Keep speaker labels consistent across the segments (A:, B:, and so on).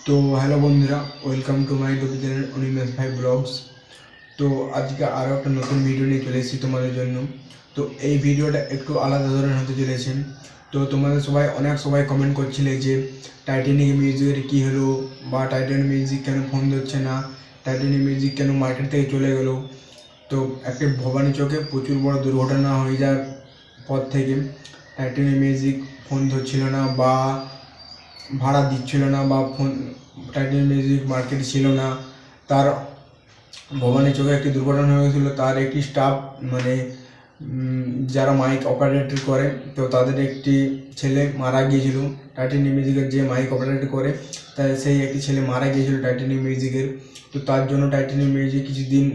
A: তো হ্যালো বন্ধুরা, welcome to my YouTube channel Animesh ভাই ব্লগস। তো আজকে আরও একটা নতুন ভিডিও নিয়ে চলে এসেছি তোমাদের জন্য। তো এই ভিডিওটা একটু আলাদা ধরনের হতে চলেছে। তো তোমাদের সবাই কমেন্ট করছিলে যে টাইটানিক মিউজিকের কী হলো, বা টাইটানিক মিউজিক কেন ফোন ধরছে না, টাইটানিক মিউজিক কেন মার্কেট থেকে চলে গেল। তো একটা ভবানী চোখে প্রচুর বড় দুর্ঘটনা হয়ে যাওয়ার পর থেকে টাইটানিক মিউজিক ফোন ধরছিল না, বা ভাড়া দিচ্ছিল না, বা ফোন টাইটানিক মিউজিক মার্কেটে ছিল না। তার ভবানী চোখে একটি দুর্ঘটনা হয়ে গেছিলো। তার একটি স্টাফ যারা মাইক অপারেটর করে, তো তাদের একটি ছেলে মারা গিয়েছিল। টাইটানিক মিউজিকের যে মাইক অপারেটর করে, তাই সেই একটি ছেলে মারা গিয়েছিল টাইটানিক মিউজিকের। তো তার জন্য টাইটানিক মিউজিক কিছুদিন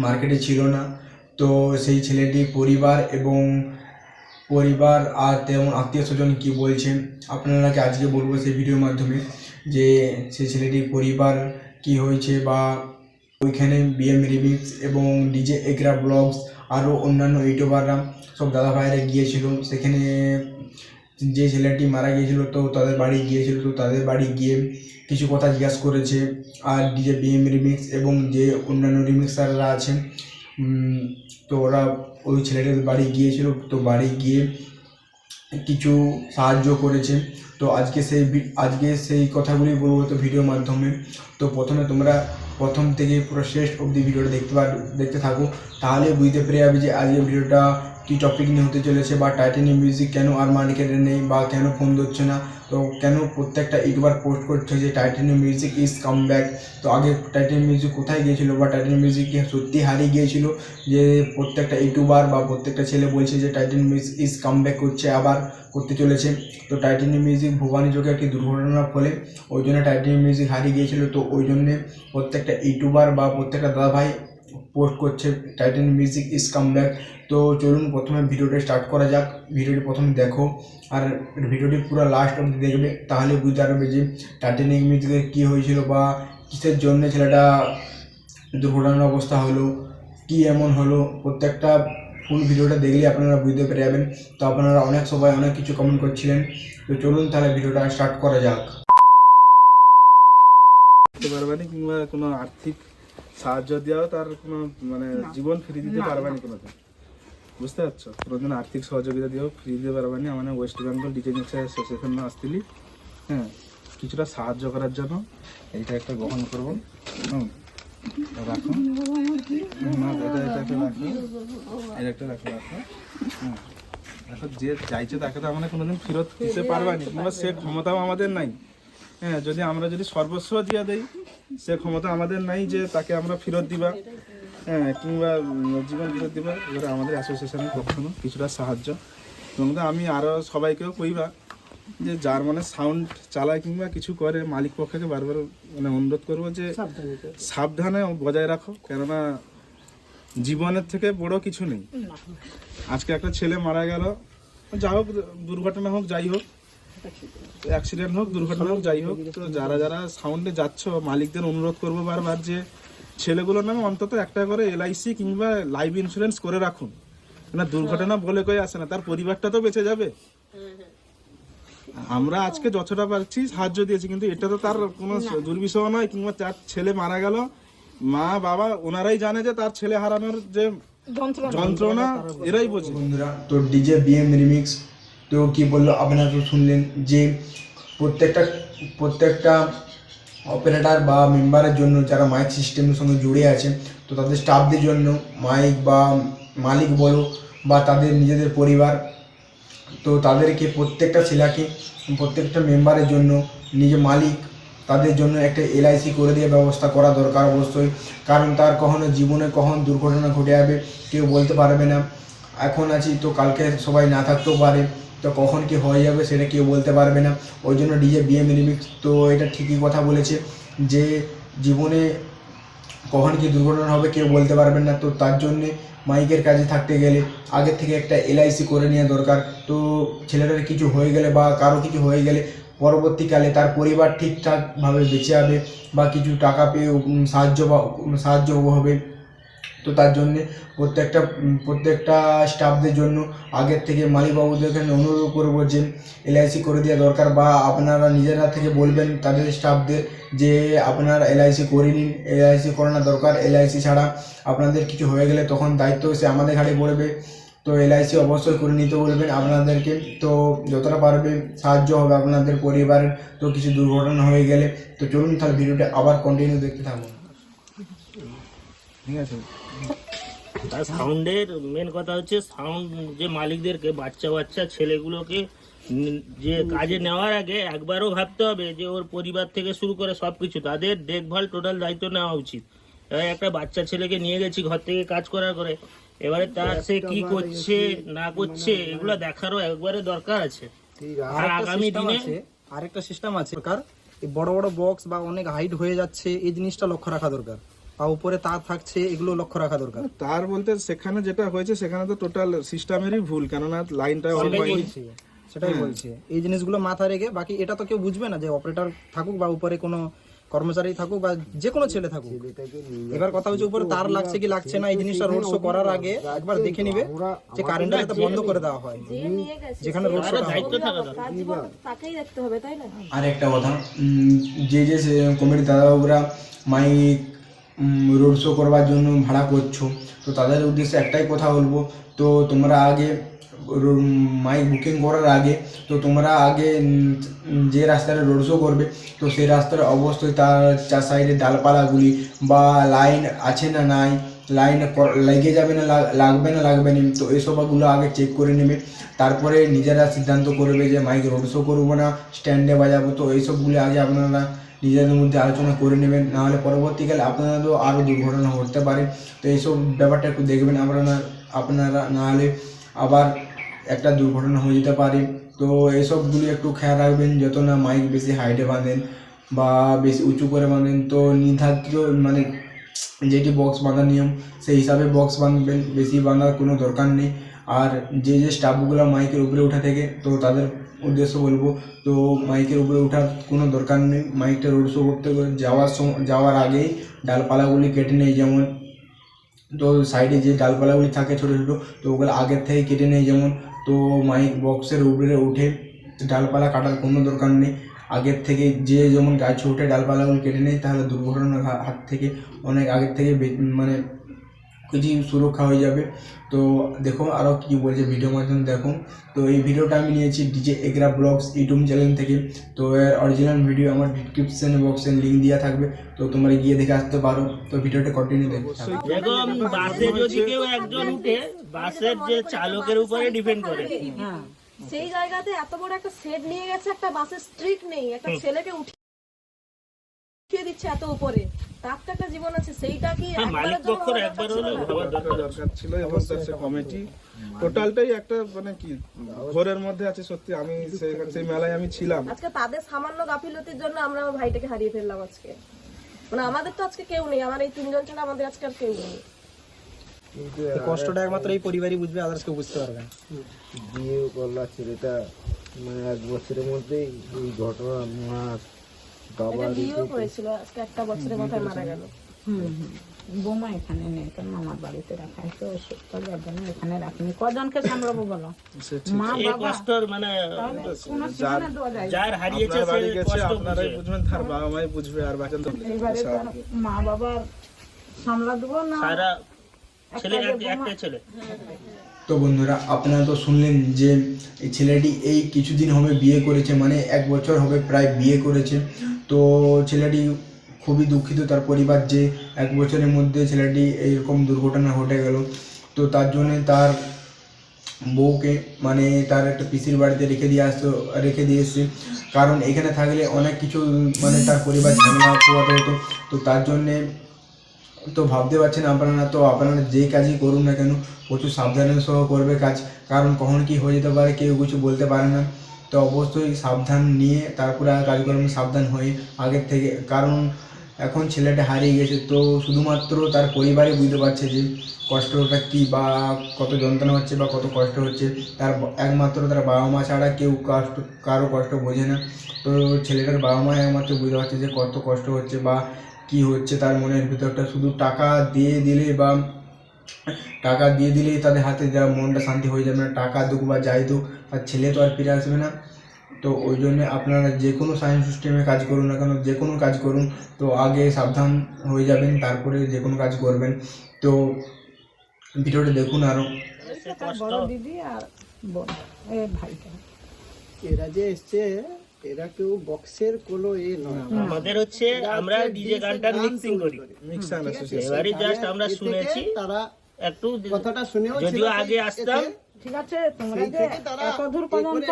A: মার্কেটে ছিল না। তো সেই ছেলেটির পরিবার আর তেমন আত্মীয় স্বজন কী বলছেন আপনারাকে আজকে বলবো সেই ভিডিওর মাধ্যমে, যে সেই ছেলেটির পরিবার কি হয়েছে, বা ওইখানে বিএম রিমিক্স এবং ডিজে এগরা ব্লগস আরও অন্যান্য ইউটিউবাররা সব দাদা ভাইরা গিয়েছিল সেখানে। যে ছেলেটি মারা গিয়েছিল তো তাদের বাড়ি গিয়েছিল, তো তাদের বাড়ি গিয়ে কিছু কথা জিজ্ঞাসা করেছে। আর ডিজে বিএম রিমিক্স এবং যে অন্যান্য রিমিক্সাররা আছেন, তো ওরা ওই ছেলেটার বাড়ি গিয়েছিল, তো বাড়ি গিয়ে কিছু সাহায্য করেছে। তো আজকে সেই কথাগুলি বলবো তো ভিডিওর মাধ্যমে। তো প্রথমে তোমরা প্রথম থেকে পুরো শেষ অবধি ভিডিওটা দেখতে থাকো, তাহলে বুঝতে পেরে যাবে যে আজকে ভিডিওটা কী টপিক নিয়ে হতে চলেছে, বা টাইটানিক মিউজিক কেন আর মার্কেটে নেই, বা কেন ফোন ধরছে না, তো কেন প্রত্যেকটা ইউটিউবার পোস্ট করছে যে Titanic music is come back. তো আগে টাইটানিক মিউজিক কোথায় গিয়েছিল, বা টাইটানিক মিউজিক সত্যি হারিয়ে গিয়েছিল, যে প্রত্যেকটা ইউটিউবার বা প্রত্যেকটা ছেলে বলছে যে Titanic music is come back করছে, আবার করতে চলেছে। তো টাইটানিক মিউজিক ভবানী চোখে একটি দুর্ঘটনার ফলে ওই জন্য টাইটানিক মিউজিক হারিয়ে গিয়েছিল। তো ওই জন্যে প্রত্যেকটা ইউটিউবার বা প্রত্যেকটা দাদাভাই পোস্ট করছে Titanic music is come back. তো চলুন প্রথমে ভিডিওটা স্টার্ট করা যাক। ভিডিওটি প্রথমে দেখো আর ভিডিওটি পুরো লাস্ট অবধি দেখবে, তাহলে বুঝতে পারবে যে টাইটানিক মিউজিকের কী হয়েছিল, বা কিসের জন্য ছেলেটা দুর্ঘটনার অবস্থা হলো, কি এমন হলো। প্রত্যেকটা ফুল ভিডিওটা দেখলে আপনারা বুঝতে পেরে যাবেন। তো আপনারা অনেক কিছু কমেন্ট করছিলেন। তো চলুন তাহলে ভিডিওটা স্টার্ট করা যাক।
B: পারবে না, কিংবা কোনো আর্থিক সাহায্য দেওয়া তার কোনো জীবন ফিরিয়ে দিতে পারবে না কোনোদিন, বুঝতে পারছো? কোনোদিন আর্থিক সহযোগিতা দিয়েও ফিরিয়ে দিতে পারবে না। মানে West Bengal DJ mixer association আসছিলি, হ্যাঁ, কিছুটা সাহায্য করার জন্য এইটা একটা গ্রহণ করবো। রাখো না, এটা একটা রাখো, এটা একটা রাখো। হ্যাঁ, এখন যে চাইছে তাকে তো আমরা কোনোদিন ফেরত দিতে পারবে না, কিংবা সে ক্ষমতাও আমাদের নাই। হ্যাঁ, আমরা যদি সর্বস্ব দিয়ে দেই, সে ক্ষমতা আমাদের নাই যে তাকে আমরা ফেরত দিবা, হ্যাঁ, কিংবা জীবন ফেরত দিবা। এবারে আমাদের অ্যাসোসিয়েশনের কখনো কিছুটা সাহায্য, এবং আমি আরও সবাইকেও কইবা যে যার সাউন্ড চালায় কিংবা কিছু করে, মালিক পক্ষকে বারবার অনুরোধ করবো যে সাবধানে বজায় রাখো, কেননা জীবনের থেকে বড় কিছু নেই। আজকে একটা ছেলে মারা গেল, যা হোক, দুর্ঘটনা হোক, যাই হোক, অ্যাক্সিডেন্ট হোক, দুর্ঘটনা হোক, যাই হোক, তো যারা সাউন্ডে যাচ্ছ, মালিকদের অনুরোধ করবো বারবার যে ছেলেগুলোর নামে অন্তত একটা করে এলআইসি কিংবা লাইফ ইন্স্যুরেন্স করে রাখুন। না, দুর্ঘটনা বলে কই আসে না, তার পরিবারটা তো বেঁচে যাবে। আমরা আজকে যতটা পারছি সাহায্য দিয়েছি, কিন্তু এটা তো তার কোনো দুর্বিষহ নয়, কিংবা তার ছেলে মারা গেল, মা বাবা ওনারাই জানে যে তার ছেলে হারানোর যে যন্ত্রণা এরাই বোঝে।
A: বন্ধুরা, তো ডিজে বিএম রিমিক্স তো কি বললো আপনারা তো শুনলেন, যে প্রত্যেকটা অপারেটর বা মেম্বারের জন্য যারা মাইক সিস্টেমের সঙ্গে জুড়ে আছে, তো তাদের স্টাফদের জন্য মাইক বা মালিক বলো বা তাদের নিজেদের পরিবার, তো তাদেরকে প্রত্যেকটা মেম্বারের জন্য নিজে মালিক তাদের জন্য একটা এলআইসি করে দিয়ে ব্যবস্থা করা দরকার অবশ্যই। কারণ তার জীবনে কখন দুর্ঘটনা ঘটে যাবে কেউ বলতে পারবে না। এখন আছি তো কালকে সবাই না থাকতেও পারে, তো কখন কি হয়ে যাবে সেটা কেউ বলতে পারবে না। ওই জন্য ডিজে বিএম রিমিক্স তো এটা ঠিকই কথা বলেছে, যে জীবনে কখন কি দুর্ঘটনা হবে কেউ বলতে পারবেন না। তো তার জন্যে মাইকের কাজে থাকতে গেলে আগের থেকে একটা এলআইসি করে নেওয়া দরকার। তো ছেলেটার কিছু হয়ে গেলে বা কারো কিছু হয়ে গেলে পরবর্তীকালে তার পরিবার ঠিকঠাকভাবে বেঁচে যাবে, বা কিছু টাকা পেয়ে সাহায্য হবে। তো তার জন্যে প্রত্যেকটা স্টাফদের জন্য আগের থেকে মালিকবাবুদেরকে অনুরোধ করবো যে এলআইসি করে দেওয়া দরকার, বা আপনারা নিজেরা থেকে বলবেন তাদের স্টাফদের যে আপনারা এলআইসি করে নিন, এলআইসি করানো দরকার। এলআইসি ছাড়া আপনাদের কিছু হয়ে গেলে তখন দায়িত্ব এসে আমাদের ঘাড়ে পড়বে। তো এলআইসি অবশ্যই করে নিতে বলবেন আপনাদেরকে। তো যতটা পারবে সাহায্য হবে আপনাদের পরিবারের, তো কিছু দুর্ঘটনা হয়ে গেলে। তো চলুন তাহলে ভিডিওটা আবার কন্টিনিউ দেখতে থাকুন।
B: ঠিক আছে।
C: তার সাউন্ডের মেন কথা হচ্ছে সাউন্ড যে মালিকদেরকে বাচ্চা ছেলেগুলোকে যে কাজে নেওয়ার আগে একবারও ভাবতে হবে যে ওর পরিবার থেকে শুরু করে সব কিছু তাদের দেখভাল টোটাল দায়িত্ব নেওয়া উচিত। এবার একটা বাচ্চা ছেলেকে নিয়ে গেছি ঘর থেকে কাজ করার করে, এবারে তার সে কি করছে না করছে এগুলো দেখারও একবারে দরকার আছে। আর আগামী দিনে
D: আরেকটা সিস্টেম আছে দরকার, এই বড় বড় বক্স বা অনেক হাইট হয়ে যাচ্ছে এই জিনিসটা লক্ষ্য রাখা দরকার, বা উপরে তার থাকছে এগুলো লক্ষ্য রাখা দরকার।
B: তার বলতে সেখানে যেটা হয়েছে সেখানে তো টোটাল সিস্টেমেরই ভুল, কেননা লাইনটা অন হয়নি।
D: সেটাই বলছি, এই জিনিসগুলো মাথায় রেখে, বাকি এটা তো কেউ বুঝবে না যে অপারেটর থাকুক বা উপরে কোনো কর্মচারী থাকুক বা যে কোনো ছেলে থাকুক। এবার কথা হচ্ছে উপরে তার লাগছে কি লাগছে না, এই জিনিসটা রোড শো করার আগে একবার দেখে নিবে যে কারেন্টটা যাতে বন্ধ করে দেওয়া হয় যেখানে রোড শো
C: দায়িত্ব থাকা দরকার।
E: তাকেই দেখতে হবে, তাই না?
A: আর একটা কথা, যে কমিটি দাদাবাবুরা মাইক রোড শো করবার জন্য ভাড়া করছো, তো তাদের উদ্দেশ্যে একটাই কথা বলবো, তো তোমরা আগে মাইক বুকিং করার আগে তো তোমরা আগে যে রাস্তাটা রোড শো করবে তো সেই রাস্তার অবশ্যই তার চার সাইডে ডালপালাগুলি বা লাইন আছে না নাই, লাইন লেগে যাবে না লাগবে না তো এসবগুলো আগে চেক করে নেবে। তারপরে নিজেরা সিদ্ধান্ত করবে যে মাইক রোড শো করবো না স্ট্যান্ডে বাজাবো। তো এইসবগুলো আগে আপনারা নিজেদের মধ্যে আলোচনা করে নেবেন, নাহলে পরবর্তীকালে আপনাদেরও আরও দুর্ঘটনা ঘটতে পারে। তো এইসব ব্যাপারটা একটু দেখবেন আপনারা নাহলে আবার একটা দুর্ঘটনা হয়ে যেতে পারে। তো এইসবগুলি একটু খেয়াল রাখবেন, যত না মাইক বেশি হাইটে বাঁধেন বা বেশি উঁচু করে বাঁধেন। তো নির্ধারিত মানে যেটি বক্স বাঁধার নিয়ম সেই হিসাবে বক্স বাঁধবেন, বেশি বাঁধার কোনো দরকার নেই। আর যে স্টাফগুলো মাইকের উপরে ওঠা থেকে তো তাদের উদ্দেশ্য বলবো, তো মাইকের উপরে ওঠার কোনো দরকার নেই। মাইকটা রোড শো করতে যাওয়ার আগেই ডালপালাগুলি কেটে নেই, যেমন তো সাইডে যে ডালপালাগুলি থাকে ছোটো ছোটো তো ওগুলো আগের থেকে কেটে নেই যেমন। তো মাইক বক্সের উপরে উঠে ডালপালা কাটার কোনো দরকার নেই, আগের থেকে যে যেমন গাছে উঠে ডালপালাগুলো কেটে নেই, তাহলে দুর্ঘটনার হাত থেকে অনেক আগের থেকে মানে কিছু সুরক্ষা হয়ে যাবে। তো দেখো আরও কী বলছে ভিডিওর মাধ্যমে দেখো। তো এই ভিডিওটা আমি নিয়েছি DJ Egra blogs YouTube channel থেকে। তো এর অরিজিনাল ভিডিও আমার ডিসক্রিপশন বক্সে লিঙ্ক দেওয়া থাকবে, তো তোমরা গিয়ে দেখে আসতে পারো। তো ভিডিওটা কন্টিনিউ দেখো।
C: দেখো বাসে যদি কেউ একজন উঠে বাসের যে চালকের উপরে ডিপেন্ড করে।
E: সেই জায়গাতে এত বড় একটা সেট নিয়ে গেছে, একটা বাসের স্ট্রিক নেই, একটা ছেলেকে উঠিয়ে দিচ্ছে এত উপরে, তার তো একটা জীবন আছে। সেইটা কি
C: মালিক পক্ষের একবার হলে ভাবার
B: দরকার ছিল, এবং তার কমিটি টোটালটাই একটা মানে কি ঘোরের মধ্যে আছে। সত্যি আমি সেই মেলায় আমি ছিলাম।
E: আজকে তাদের সামান্য গাফিলতির জন্য আমরা আমার ভাইটাকে হারিয়ে ফেললাম আজকে। মানে আমাদের তো আজকে কেউ নেই, আমার এই তিনজন ছাড়া আমাদের আজকে আর কেউ নেই।
D: এই কষ্টটা একমাত্র এই পরিবারই বুঝবে, আদার্স কেউ বুঝতে পারবে না।
F: বিয়ে করলা ছেলেটা মানে 1 বছরের মধ্যেই এই ঘটনা
E: এটা বিয়েও করেছিল, আজকে 1 বছরের মাথায় মারা গেল।
G: বোমা এখানে নেই, কারণ মামার বাড়িতে রাখা হয়েছে, ওই সত্তর জন্য এখানে রাখিনি। কজনকে সামলাবো বলো? মা
C: এই
G: বাবা
C: কষ্টর মানে
G: কোনো সীমানা দেওয়া যায় না।
C: যার হারিয়েছে
B: আপনার বাড়ি
C: সে
B: গেছে
C: কষ্ট
B: আপনারাই
C: বুঝে।
B: বুঝবেন, তার বাবা মাই বুঝবে, আর বাঁচান তো
G: এবারে তো মা বাবার সামলা দেবো না,
C: সারা ছেলে একটাই ছেলে।
A: তো বন্ধুরা আপনারা তো শুনলেন যে এই ছেলেটি এই কিছুদিন হবে বিয়ে করেছে, মানে 1 বছর হবে প্রায় বিয়ে করেছে। তো ছেলেটি খুবই দুঃখিত, তার পরিবার যে 1 বছরের মধ্যে ছেলেটি এইরকম দুর্ঘটনা ঘটে গেল। তো তার জন্যে তার বউকে মানে তার একটা পিসির বাড়িতে রেখে দিয়ে এসছে, কারণ এখানে থাকলে অনেক কিছু মানে তার পরিবার ঝামেলা পোয়াতে হতো। তো তার জন্যে তো ভাবতে পারছেন আপনারা, তো আপনারা যে কাজই করুন না কেন প্রচুর সাবধানের সহ করবে কাজ, কারণ কখন কি হয়ে যেতে পারে কেউ কিছু বলতে পারে না। তো অবশ্যই সাবধান নিয়ে তারপরে কাজ করবেন, সাবধান হয়ে আগের থেকে, কারণ এখন ছেলেটা হারিয়ে গেছে। তো শুধুমাত্র তার পরিবারই বুঝতে পারছে যে কষ্টটা কী বা কত যন্ত্রণা হচ্ছে বা কত কষ্ট হচ্ছে, তার একমাত্র তার বাবা মা ছাড়া কেউ কারো কষ্ট বোঝে না। তো ছেলেটার বাবা মা একমাত্র বুঝতে পারছে যে কত কষ্ট হচ্ছে বা কি হচ্ছে তার মনের ভিতরটা। শুধু টাকা দিয়ে দিলে বা টাকা দিয়ে দিলেই তাদের হাতে দেওয়া মনটা শান্তি হয়ে যাবে না, টাকা দুঃখ বা যাই দুঃখ তার ছেলে তো আর ফিরে আসবে না। তো ওই জন্য আপনারা যে কোনো সায়েন্স সিস্টেমে কাজ করুন না কেন, যে কোনো কাজ করুন তো আগে সাবধান হয়ে যাবেন, তারপরে যে কোনো কাজ করবেন। তো ভিডিওটা দেখুন আরও।
G: তার বড় দিদি আর বোন এ ভাইটা
F: এরা যে এসছে এরা কেউ বক্সের কোনো নয়,
C: আমাদের হচ্ছে আমরা ডিজে গানটা মিক্সিং করি,
B: মিক্স অ্যান্ড অ্যাসোসিয়েশন।
C: এবারে জাস্ট আমরা শুনেছি
F: তারা
C: একটু,
F: কথাটা শুনেও
C: যদিও আগে আসতাম।
G: ঠিক আছে, তোমরা যে এতদূর পর্যন্ত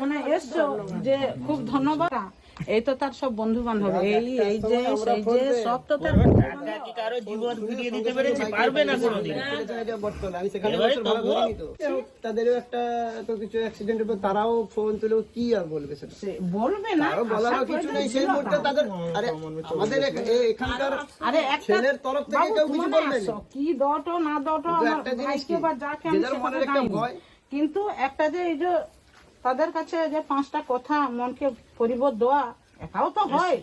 G: মানে এসছো যে খুব ধন্যবাদ। এই তো তার সব বন্ধু বান্ধব, এই যে সেই যে সব তো তার
C: টাকা কি কারো জীবন ফিরিয়ে দিতে পেরেছে? পারবে না কোনোদিন।
F: বর্তমানে আমি সেখানে
C: এবারে
F: বছর ভাড়া
C: তবুও-
F: ধরিনি তো। তাদেরও একটা এত কিছু অ্যাক্সিডেন্টের পর তারাও ফোন তুলেও কি আর বলবে সেটা,
G: সে বলবে না,
F: আরো বলারও কিছু নেই সেই মুহূর্তে তাদের। আরে আমাদের এখানকার
G: আরে একটা
F: ছেলের তরফ থেকে
G: বাবু,
F: কেউ কিছু
G: তুমি
F: বলবে
G: আসো, কি দটো না দটো
F: কিন্তু
G: আমার
F: একটা জিনিস
G: ভাইকে
F: কি,
G: বা যাকে
F: যে
G: আমি
F: যার
G: সেটা
F: মনের
G: তো
F: একটা
G: জানি।
F: ভয়।
G: কিন্তু একটা যে এই যে তাদের কাছে যে 5টা কথা মনকে পরিবর্তন দেওয়া, এটাও তো হয়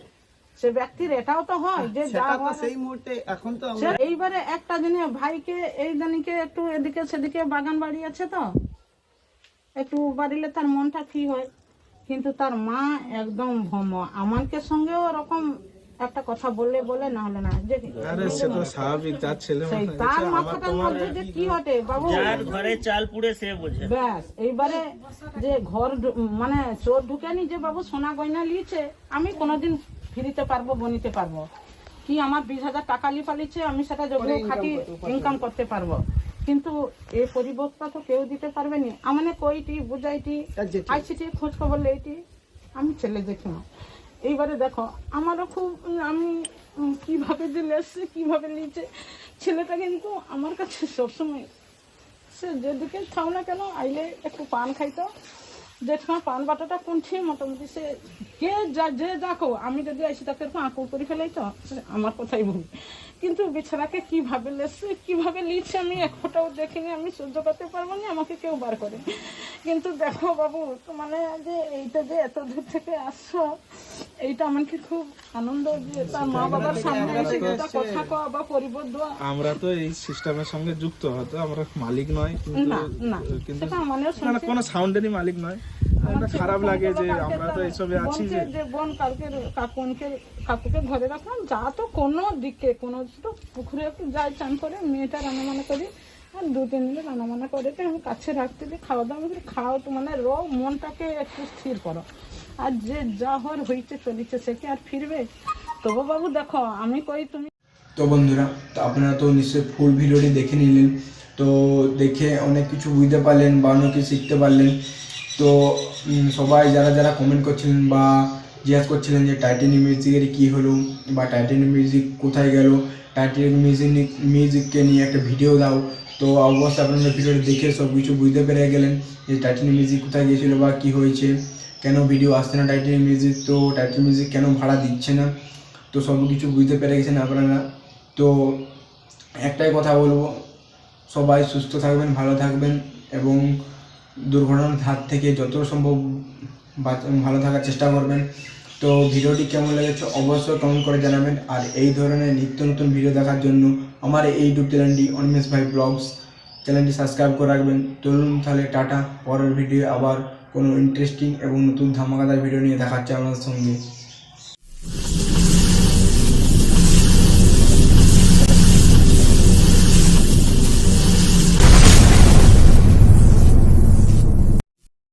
G: সে ব্যক্তির, এটাও তো হয় যে যা
F: সেটা তো
G: হয়।
F: সেই মুহূর্তে এখন তো
G: সে এইবারে একটা জিনিস ভাইকে এই দিনকে একটু এদিকে সেদিকে বাগান বাড়ি আছে তো একটু বাড়িলে তার মনটা ফ্রি হয়, কিন্তু তার মা একদম ভম। আমাকে সঙ্গেও ওরকম একটা কথা বললে বলে, না হলে না, যে
B: আরে সে তো স্বাভাবিক, যার ছেলে
G: সেই
B: মনে
G: তার
B: হয়েছে, আমার
G: মাথাটার
B: তোমার
G: মধ্যে যে কি হটে বাবু,
C: যার ঘরে চাল পুড়ে সে বোঝে।
G: ব্যাস এইবারে যে ঘর মানে চোর ঢুকেনি যে বাবু সোনা গয়না লিয়েছে, আমি কোনোদিন ফিরিতে পারবো, বনিতে পারবো কি আমার 20,000 টাকা লি পালিছে, আমি সেটা যোগ্য খাটি ইনকাম করতে পারবো, কিন্তু এই পরিবর্তনটা তো কেউ দিতে পারবে না। আমানে কইটি বুঝাইটি আইসিটি খোঁজ খবর লেইটি, আমি ছেলে দেখি না। এইবারে দেখো আমারও খুব, আমি কিভাবে যে লেসছে কিভাবে লিয়েছে ছেলেটা, কিন্তু আমার কাছে সবসময় সে যেদিকে খাও না কেন আইলে একটু পান খাইতো, যেখানে পান বাটাটা কোনছি মোটামুটি সে কে যে দেখো, আমি যদি আসি তাকে একটু আঁকুল করে ফেলাই তো আমার কথাই বলি, কিন্তু বিছানাকে কিভাবে লেসছে কিভাবে লিখছে আমি এক ফোটাও দেখিনি, আমি সহ্য করতে পারবো না, আমাকে কেউ বার করে। কিন্তু দেখো বাবু, মানে যে এইটা যে এত দূর থেকে আসছো, এইটা আমাকে খুব আনন্দ যে তার মা বাবার সামনে এসে একটা কথা কওয়া বা পরিবর্তন দেওয়া।
B: আমরা তো এই সিস্টেমের সঙ্গে যুক্ত, হয়তো আমরা মালিক নয়, কিন্তু
G: না না
B: কিন্তু
G: সেটা আমারও
B: মানে কোনো সাউন্ডেরই মালিক নয়। এটা খারাপ লাগে যে আমরা তো এইসবে আছি যে
G: বোন কালকে কাকুকে ঘরে রাখলাম, যা তো কোনো দিকে কোনো তো পুকুরে একটু যাই চান করে মেয়েটা রান্না বান্না করি, আর 2-3 দিন রান্না বান্না করে আমি কাছে রাখতে দিই, খাওয়া দাওয়া করে খাও, তো মানে মনটাকে একটু স্থির করো। আর যে যা হওয়ার হইতে চলেছে সে কি আর ফিরবে? তবু বাবু দেখো আমি কই তুমি।
A: তো বন্ধুরা, তো আপনারা তো নিশ্চয়ই ফুল ভিডিওটি দেখে নিলেন, তো দেখে অনেক কিছু বুঝতে পারলেন বা অনেক কিছু শিখতে পারলেন। তো সবাই যারা যারা কমেন্ট করছিলেন বা জিজ্ঞাসা করছিলেন যে টাইটানিক মিউজিকের কী হলো বা টাইটানিক মিউজিক কোথায় গেল, টাইটানিক মিউজিককে নিয়ে একটা ভিডিও দাও, তো অবশ্যই আপনারা ভিডিওটা দেখে সব কিছু বুঝতে পেরে গেলেন যে টাইটানিক মিউজিক কোথায় গিয়েছিলো বা কী হয়েছে, কেন ভিডিও আসছে না টাইটানিক মিউজিক, তো টাইটানিক মিউজিক কেন ভাড়া দিচ্ছে না, তো সব কিছু বুঝতে পেরে গেছেন আপনারা। তো একটাই কথা বলবো, সবাই সুস্থ থাকবেন, ভালো থাকবেন এবং দুর্ঘটনার হাত থেকে যত সম্ভব ভালো থাকার চেষ্টা করবেন। তো ভিডিওটি কেমন লেগেছে অবশ্যই কমেন্ট করে জানাবেন, আর এই ধরনের নিত্য নতুন ভিডিও দেখার জন্য আমার এই ইউটিউব চ্যানেলটি অনিমেষ ভাই ব্লগস চ্যানেলটি সাবস্ক্রাইব করে রাখবেন। চলুন তাহলে টাটা, পরের ভিডিও আবার কোনো ইন্টারেস্টিং এবং নতুন ধামাকাদার ভিডিও নিয়ে দেখাচ্ছে আপনাদের সঙ্গে।